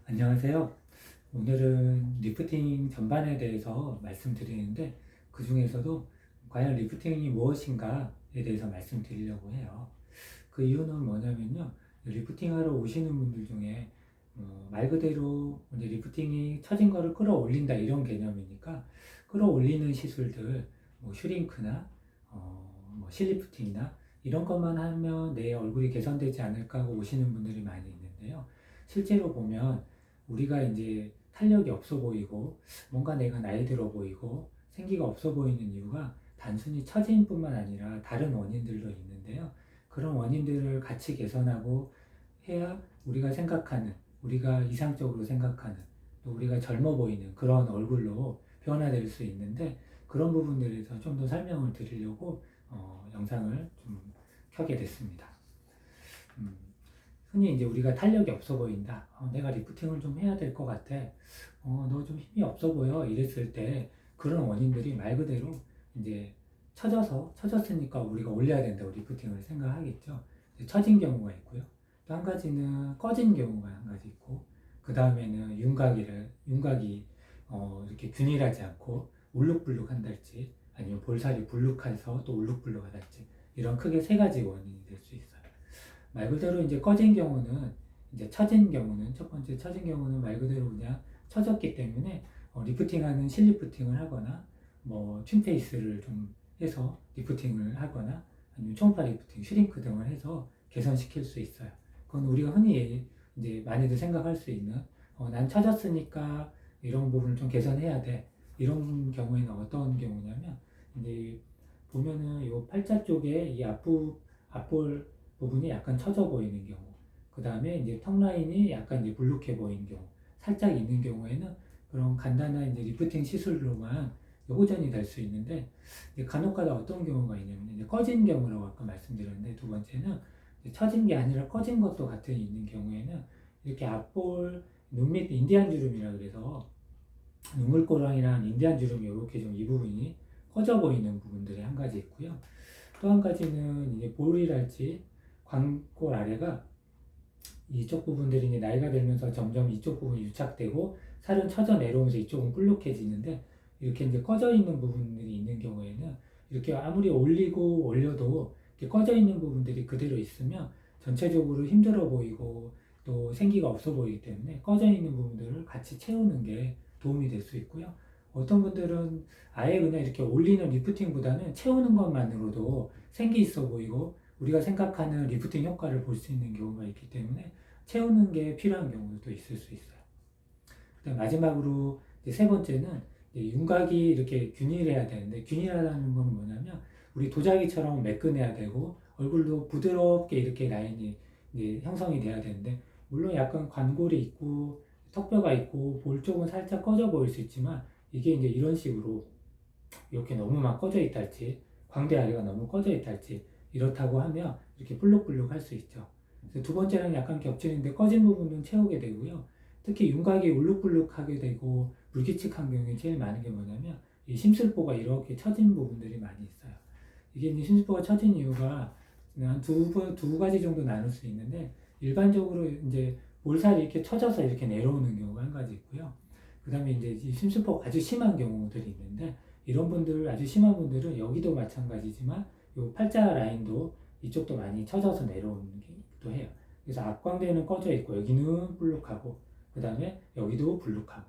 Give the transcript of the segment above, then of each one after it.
안녕하세요. 오늘은 리프팅 전반에 대해서 말씀드리는데 그 중에서도 과연 리프팅이 무엇인가에 대해서 말씀드리려고 해요. 그 이유는 뭐냐면요. 리프팅하러 오시는 분들 중에 말 그대로 이제 리프팅이 처진 거를 끌어올린다 이런 개념이니까 끌어올리는 시술들 뭐 슈링크나 뭐 실리프팅이나 이런 것만 하면 내 얼굴이 개선되지 않을까 하고 오시는 분들이 많이 있는데요. 실제로 보면 우리가 이제 탄력이 없어 보이고 뭔가 내가 나이 들어 보이고 생기가 없어 보이는 이유가 단순히 처짐뿐만 아니라 다른 원인들도 있는데요. 그런 원인들을 같이 개선하고 해야 우리가 생각하는, 우리가 이상적으로 생각하는, 또 우리가 젊어 보이는 그런 얼굴로 변화될 수 있는데 그런 부분들에 대해서 좀 더 설명을 드리려고 영상을 좀 켜게 됐습니다. 음, 흔히 이제 우리가 탄력이 없어 보인다. 내가 리프팅을 좀 해야 될 것 같아. 너 좀 힘이 없어 보여. 이랬을 때 그런 원인들이 말 그대로 이제 처졌으니까 우리가 올려야 된다고 리프팅을 생각하겠죠. 처진 경우가 있고요. 또 한 가지는 꺼진 경우가 한 가지 있고, 그 다음에는 윤곽이 이렇게 균일하지 않고 울룩불룩한달지, 아니면 볼살이 불룩해서 또 울룩불룩하달지, 이런 크게 세 가지 원인이 될 수 있어요. 말 그대로 이제 꺼진 경우는 이제 처진 경우는 첫 번째 처진 경우는 말 그대로 그냥 처졌기 때문에 리프팅하는 실리프팅을 하거나 뭐 튠페이스를 좀 해서 리프팅을 하거나 아니면 초음파 리프팅, 슈링크 등을 해서 개선시킬 수 있어요. 그건 우리가 흔히 이제 많이들 생각할 수 있는 난 처졌으니까 이런 부분을 좀 개선해야 돼. 이런 경우에는 어떤 경우냐면 이제 보면은 이 팔자 쪽에 이 앞볼 부분이 약간 처져 보이는 경우, 그 다음에 이제 턱 라인이 약간 이제 불룩해 보이는 경우, 살짝 있는 경우에는 그런 간단한 이제 리프팅 시술로만 호전이 될 수 있는데, 간혹가다 어떤 경우가 있냐면 이제 꺼진 경우라고 아까 말씀드렸는데, 두 번째는 처진 게 아니라 꺼진 것도 같은 있는 경우에는 이렇게 앞볼 눈 밑 인디안 주름이라 그래서 눈물꼬랑이랑 인디안 주름이 이렇게 좀 이 부분이 꺼져 보이는 부분들이 한 가지 있고요. 또 한 가지는 이제 볼이랄지 광골 아래가 이쪽 부분들이 이제 나이가 들면서 점점 이쪽 부분이 유착되고 살은 처져 내려오면서 이쪽은 불룩해지는데, 이렇게 이제 꺼져 있는 부분들이 있는 경우에는 이렇게 아무리 올리고 올려도 이렇게 꺼져 있는 부분들이 그대로 있으면 전체적으로 힘들어 보이고 또 생기가 없어 보이기 때문에 꺼져 있는 부분들을 같이 채우는 게 도움이 될 수 있고요. 어떤 분들은 아예 그냥 이렇게 올리는 리프팅보다는 채우는 것만으로도 생기 있어 보이고 우리가 생각하는 리프팅 효과를 볼 수 있는 경우가 있기 때문에 채우는 게 필요한 경우도 있을 수 있어요. 그다음 마지막으로 세 번째는 윤곽이 이렇게 균일해야 되는데, 균일하다는 건 뭐냐면 우리 도자기처럼 매끈해야 되고 얼굴도 부드럽게 이렇게 라인이 형성이 돼야 되는데, 물론 약간 관골이 있고 턱뼈가 있고 볼 쪽은 살짝 꺼져 보일 수 있지만 이게 이제 이런 식으로 이렇게 너무 막 꺼져 있달지, 광대 아래가 너무 꺼져 있달지 이렇다고 하면 이렇게 불룩불룩 할 수 있죠. 두 번째는 약간 겹치는데 꺼진 부분은 채우게 되고요. 특히 윤곽이 울룩불룩하게 되고 불규칙한 경우에 제일 많은 게 뭐냐면 이 심술보가 이렇게 처진 부분들이 많이 있어요. 이게 이제 심술보가 처진 이유가 한 두 가지 정도 나눌 수 있는데, 일반적으로 이제 볼살이 이렇게 처져서 이렇게 내려오는 경우가 한 가지 있고요. 그 다음에 이제 이 심술보가 아주 심한 경우들이 있는데, 이런 분들, 아주 심한 분들은 여기도 마찬가지지만 요 팔자 라인도 이쪽도 많이 처져서 내려오는 게 해요. 그래서 앞광대는 꺼져 있고 여기는 불룩하고 그 다음에 여기도 불룩하고,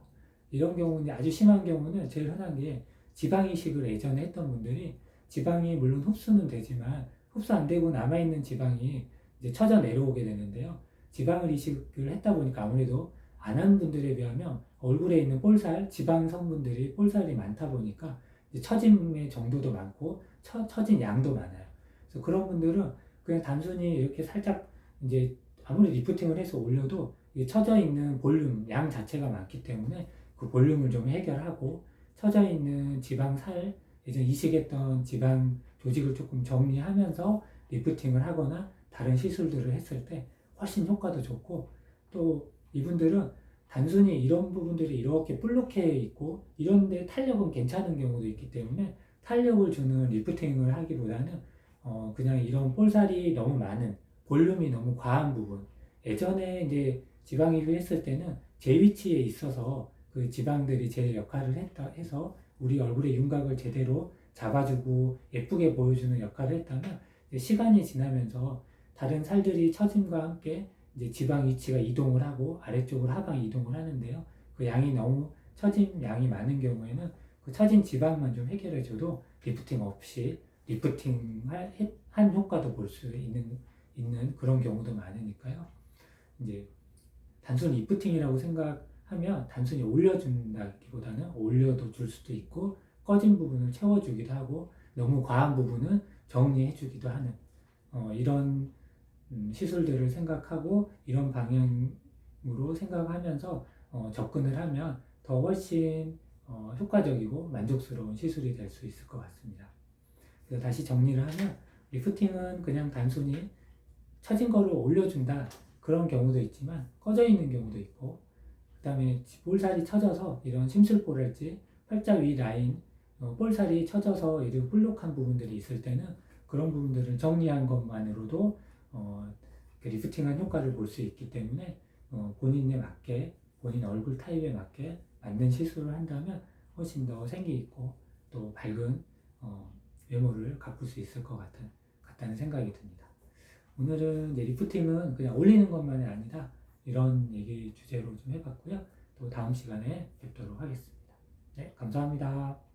이런 경우는 아주 심한 경우는 제일 흔한 게 지방 이식을 예전에 했던 분들이 지방이 물론 흡수는 되지만 흡수 안 되고 남아있는 지방이 이제 처져 내려오게 되는데요. 지방을 이식을 했다 보니까 아무래도 안 한 분들에 비하면 얼굴에 있는 볼살, 지방 성분들이 볼살이 많다 보니까 처짐의 정도도 많고 처진 양도 많아요. 그래서 그런 분들은 그냥 단순히 이렇게 살짝 이제 아무리 리프팅을 해서 올려도 처져 있는 볼륨, 양 자체가 많기 때문에 그 볼륨을 좀 해결하고 처져 있는 지방 살, 예전 이식했던 지방 조직을 조금 정리하면서 리프팅을 하거나 다른 시술들을 했을 때 훨씬 효과도 좋고, 또 이분들은 단순히 이런 부분들이 이렇게 볼록해 있고 이런데 탄력은 괜찮은 경우도 있기 때문에 탄력을 주는 리프팅을 하기보다는 그냥 이런 볼살이 너무 많은, 볼륨이 너무 과한 부분, 예전에 이제 지방이를 했을 때는 제 위치에 있어서 그 지방들이 제 역할을 했다 해서 우리 얼굴의 윤곽을 제대로 잡아주고 예쁘게 보여주는 역할을 했다면 시간이 지나면서 다른 살들이 처짐과 함께 이제 지방 위치가 이동을 하고 아래쪽으로 하방 이동을 하는데요. 그 양이 너무 처진 양이 많은 경우에는 그 처진 지방만 좀 해결해줘도 리프팅 없이 리프팅 한 효과도 볼 수 있는 그런 경우도 많으니까요. 이제 단순 리프팅이라고 생각하면 단순히 올려준다기보다는 올려도 줄 수도 있고 꺼진 부분을 채워주기도 하고 너무 과한 부분은 정리해주기도 하는 이런 시술들을 생각하고 이런 방향으로 생각하면서 접근을 하면 더 훨씬 효과적이고 만족스러운 시술이 될 수 있을 것 같습니다. 그래서 다시 정리를 하면 리프팅은 그냥 단순히 처진 거를 올려준다 그런 경우도 있지만 꺼져 있는 경우도 있고 그 다음에 볼살이 처져서 이런 심술볼랄지 팔자 위 라인 볼살이 처져서 이런 볼록한 부분들이 있을 때는 그런 부분들을 정리한 것만으로도 리프팅한 효과를 볼 수 있기 때문에 본인에 맞게 본인 얼굴 타입에 맞게 맞는 시술을 한다면 훨씬 더 생기 있고 또 밝은 외모를 가꿀 수 있을 것 같다는 생각이 듭니다. 오늘은 이제 리프팅은 그냥 올리는 것만이 아니라 이런 얘기 주제로 좀 해봤고요. 또 다음 시간에 뵙도록 하겠습니다. 네, 감사합니다.